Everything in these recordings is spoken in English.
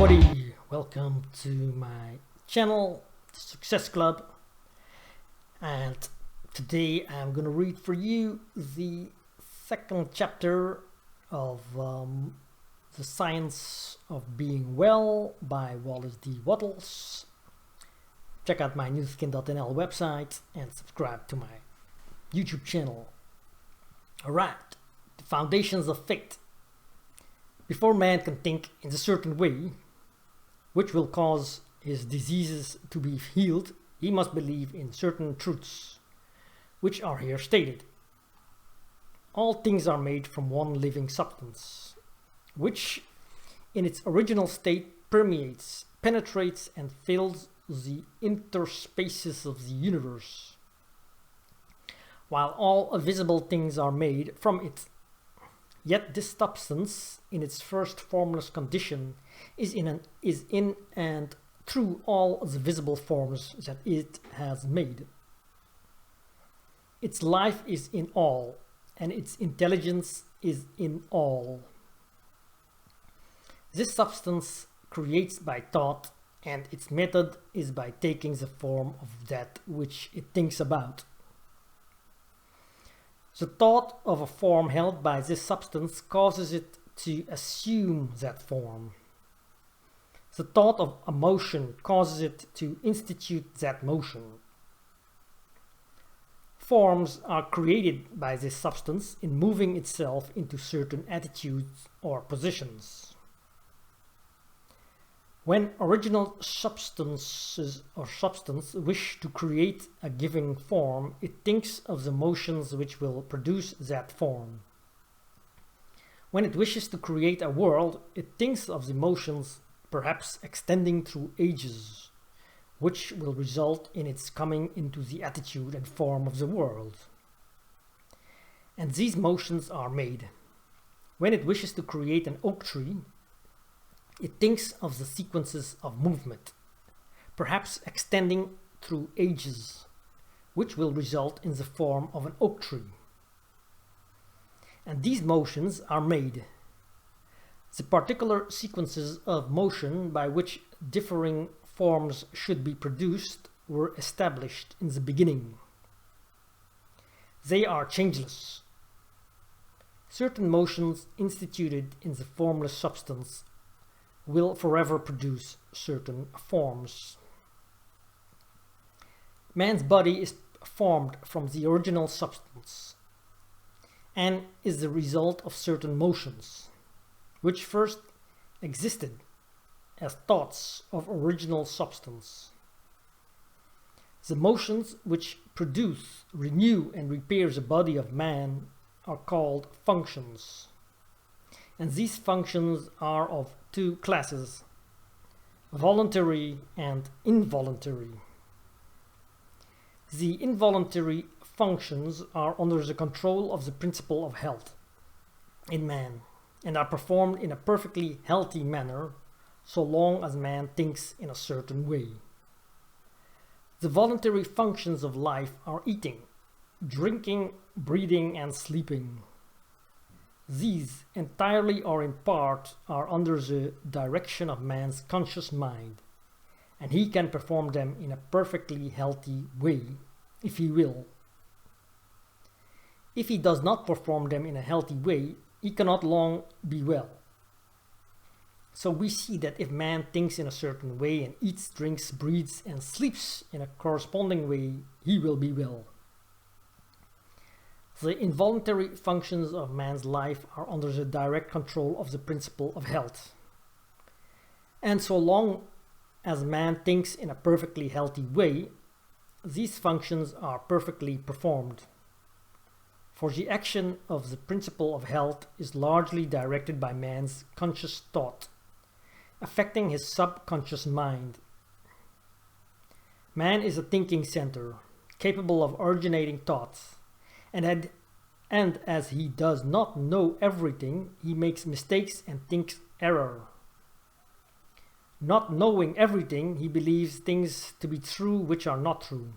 everybody, welcome to my channel, Success Club, and today I'm gonna read for you the second chapter of The Science of Being Well by Wallace D. Wattles. Check out my Nuskin.nl website and subscribe to my YouTube channel. Alright, the foundations of faith. Before man can think in a certain way, which will cause his diseases to be healed, he must believe in certain truths, which are here stated. All things are made from one living substance, which in its original state permeates, penetrates, and fills the interspaces of the universe, while all visible things are made from it. Yet this substance, in its first formless condition, is in and through all the visible forms that it has made. Its life is in all, and its intelligence is in all. This substance creates by thought, and its method is by taking the form of that which it thinks about. The thought of a form held by this substance causes it to assume that form. The thought of a motion causes it to institute that motion. Forms are created by this substance in moving itself into certain attitudes or positions. When original substance wish to create a given form, it thinks of the motions which will produce that form. When it wishes to create a world, it thinks of the motions perhaps extending through ages, which will result in its coming into the attitude and form of the world. And these motions are made. When it wishes to create an oak tree, it thinks of the sequences of movement, perhaps extending through ages, which will result in the form of an oak tree. And these motions are made. The particular sequences of motion by which differing forms should be produced were established in the beginning. They are changeless. Certain motions instituted in the formless substance will forever produce certain forms. Man's body is formed from the original substance and is the result of certain motions, which first existed as thoughts of original substance. The motions which produce, renew, and repair the body of man are called functions. And these functions are of two classes, voluntary and involuntary. The involuntary functions are under the control of the principle of health in man and are performed in a perfectly healthy manner so long as man thinks in a certain way. The voluntary functions of life are eating, drinking, breathing, and sleeping. These, entirely or in part, are under the direction of man's conscious mind, and he can perform them in a perfectly healthy way, if he will. If he does not perform them in a healthy way, he cannot long be well. So we see that if man thinks in a certain way and eats, drinks, breathes, and sleeps in a corresponding way, he will be well. The involuntary functions of man's life are under the direct control of the principle of health. And so long as man thinks in a perfectly healthy way, these functions are perfectly performed. For the action of the principle of health is largely directed by man's conscious thought, affecting his subconscious mind. Man is a thinking center, capable of originating thoughts. And as he does not know everything, he makes mistakes and thinks error. Not knowing everything, he believes things to be true which are not true.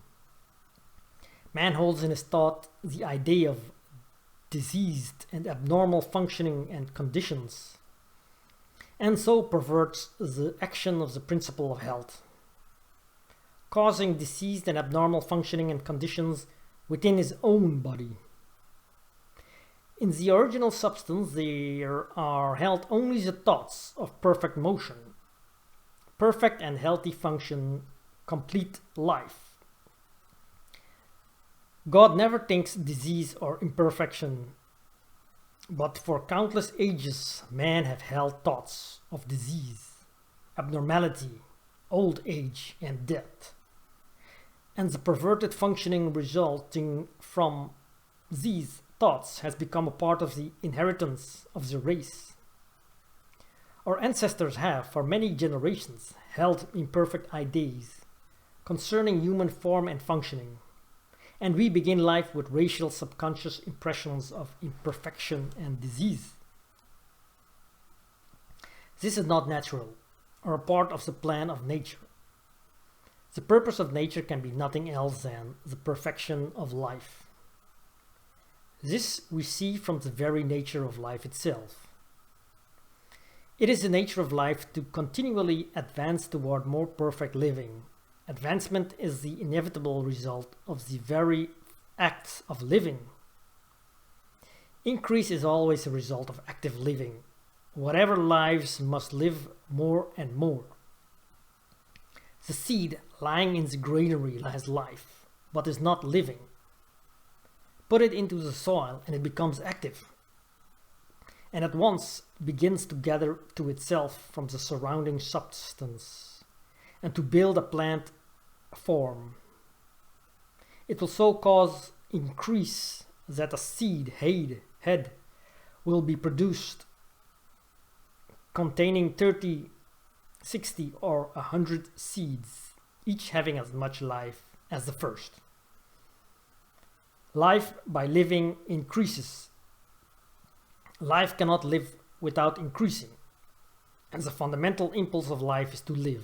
Man holds in his thought the idea of diseased and abnormal functioning and conditions, and so perverts the action of the principle of health, causing diseased and abnormal functioning and conditions within his own body. In the original substance there are held only the thoughts of perfect motion, perfect and healthy function, complete life. God never thinks disease or imperfection, but for countless ages men have held thoughts of disease, abnormality, old age and death, and the perverted functioning resulting from these thoughts has become a part of the inheritance of the race. Our ancestors have, for many generations, held imperfect ideas concerning human form and functioning, and we begin life with racial subconscious impressions of imperfection and disease. This is not natural, or a part of the plan of nature. The purpose of nature can be nothing else than the perfection of life. This we see from the very nature of life itself. It is the nature of life to continually advance toward more perfect living. Advancement is the inevitable result of the very act of living. Increase is always a result of active living. Whatever lives must live more and more. The seed lying in the granary has life, but is not living. Put it into the soil and it becomes active, and at once begins to gather to itself from the surrounding substance and to build a plant form. It will so cause increase that a seed head will be produced containing 30, 60 or 100 seeds, each having as much life as the first. Life by living increases. Life cannot live without increasing, and the fundamental impulse of life is to live.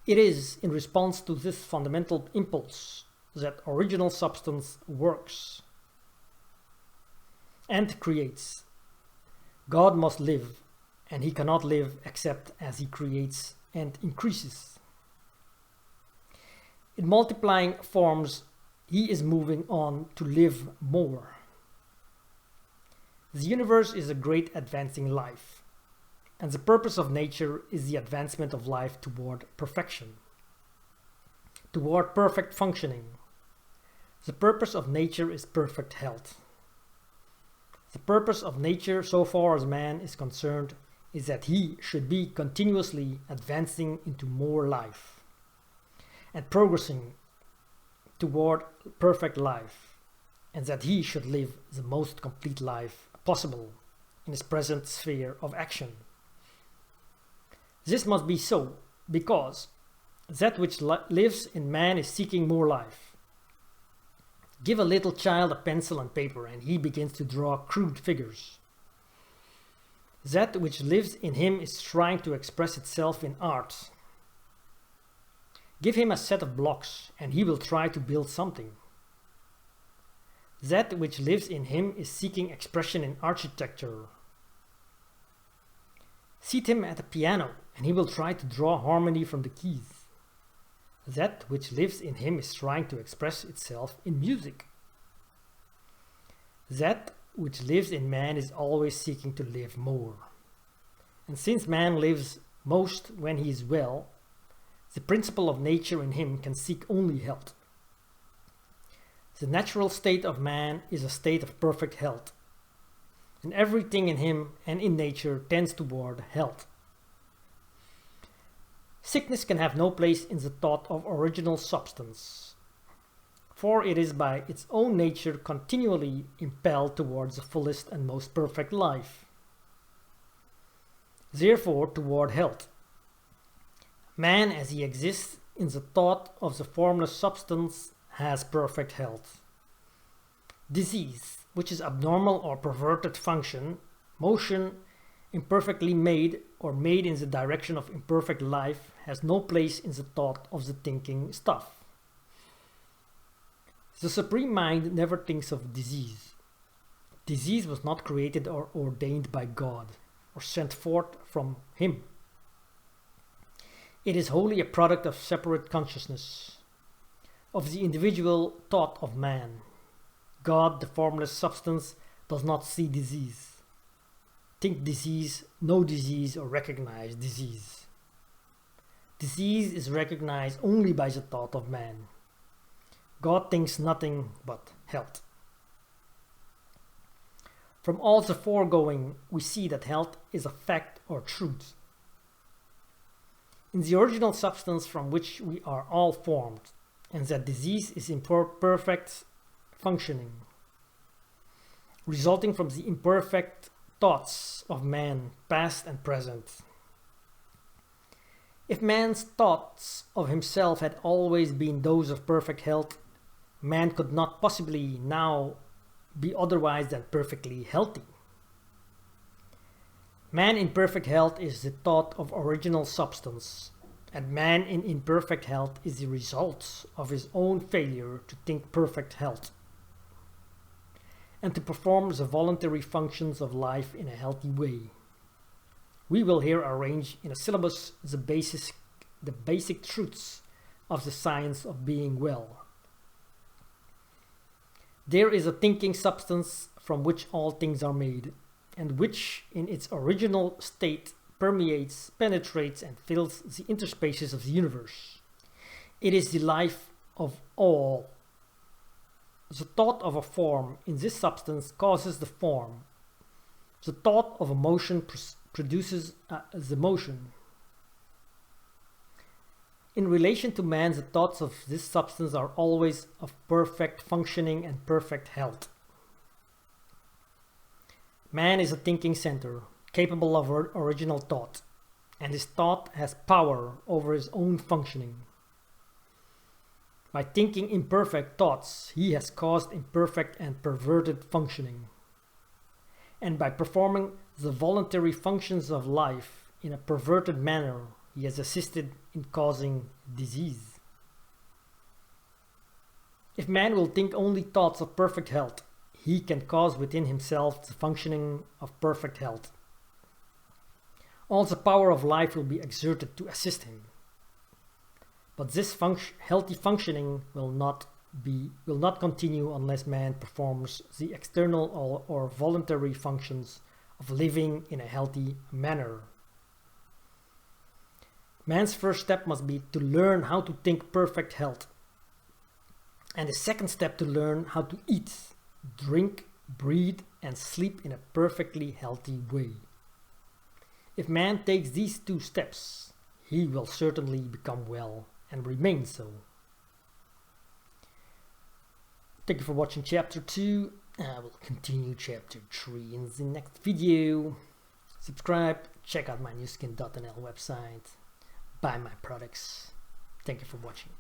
It is in response to this fundamental impulse that original substance works and creates. God must live, and he cannot live except as he creates and increases. In multiplying forms, he is moving on to live more. The universe is a great advancing life, and the purpose of nature is the advancement of life toward perfection, toward perfect functioning. The purpose of nature is perfect health. The purpose of nature, so far as man is concerned, is that he should be continuously advancing into more life and progressing toward perfect life, and that he should live the most complete life possible in his present sphere of action. This must be so because that which lives in man is seeking more life. Give a little child a pencil and paper and he begins to draw crude figures. That which lives in him is trying to express itself in art. Give him a set of blocks and he will try to build something. That which lives in him is seeking expression in architecture. Seat him at a piano and he will try to draw harmony from the keys. That which lives in him is trying to express itself in music. That which lives in man is always seeking to live more. And since man lives most when he is well, the principle of nature in him can seek only health. The natural state of man is a state of perfect health, and everything in him and in nature tends toward health. Sickness can have no place in the thought of original substance, for it is by its own nature continually impelled towards the fullest and most perfect life, therefore toward health. Man, as he exists in the thought of the formless substance, has perfect health. Disease, which is abnormal or perverted function, motion, imperfectly made or made in the direction of imperfect life, has no place in the thought of the thinking stuff. The Supreme Mind never thinks of disease. Disease was not created or ordained by God. or sent forth from him. It is wholly a product of separate consciousness, of the individual thought of man. God, the formless substance, does not see disease, think disease, know disease, or recognize disease. Disease is recognized only by the thought of man. God thinks nothing but health. From all the foregoing, we see that health is a fact or truth. In the original substance from which we are all formed, and that disease is imperfect functioning, resulting from the imperfect thoughts of man, past and present. If man's thoughts of himself had always been those of perfect health, man could not possibly now be otherwise than perfectly healthy. Man in perfect health is the thought of original substance, and man in imperfect health is the result of his own failure to think perfect health and to perform the voluntary functions of life in a healthy way. We will here arrange in a syllabus the basic truths of the science of being well. There is a thinking substance from which all things are made, and which in its original state permeates, penetrates, and fills the interspaces of the universe. It is the life of all. The thought of a form in this substance causes the form. The thought of a motion produces the motion. In relation to man, the thoughts of this substance are always of perfect functioning and perfect health. Man is a thinking center, capable of original thought, and his thought has power over his own functioning. By thinking imperfect thoughts, he has caused imperfect and perverted functioning. And by performing the voluntary functions of life in a perverted manner, he has assisted in causing disease. If man will think only thoughts of perfect health, he can cause within himself the functioning of perfect health. All the power of life will be exerted to assist him. But this healthy functioning will not continue unless man performs the external or voluntary functions of living in a healthy manner. Man's first step must be to learn how to think perfect health, and the second step to learn how to eat, drink, breathe, and sleep in a perfectly healthy way. If man takes these two steps, he will certainly become well and remain so. Thank you for watching chapter 2. I will continue chapter 3 in the next video. Subscribe, check out my Nuskin.nl website, buy my products. Thank you for watching.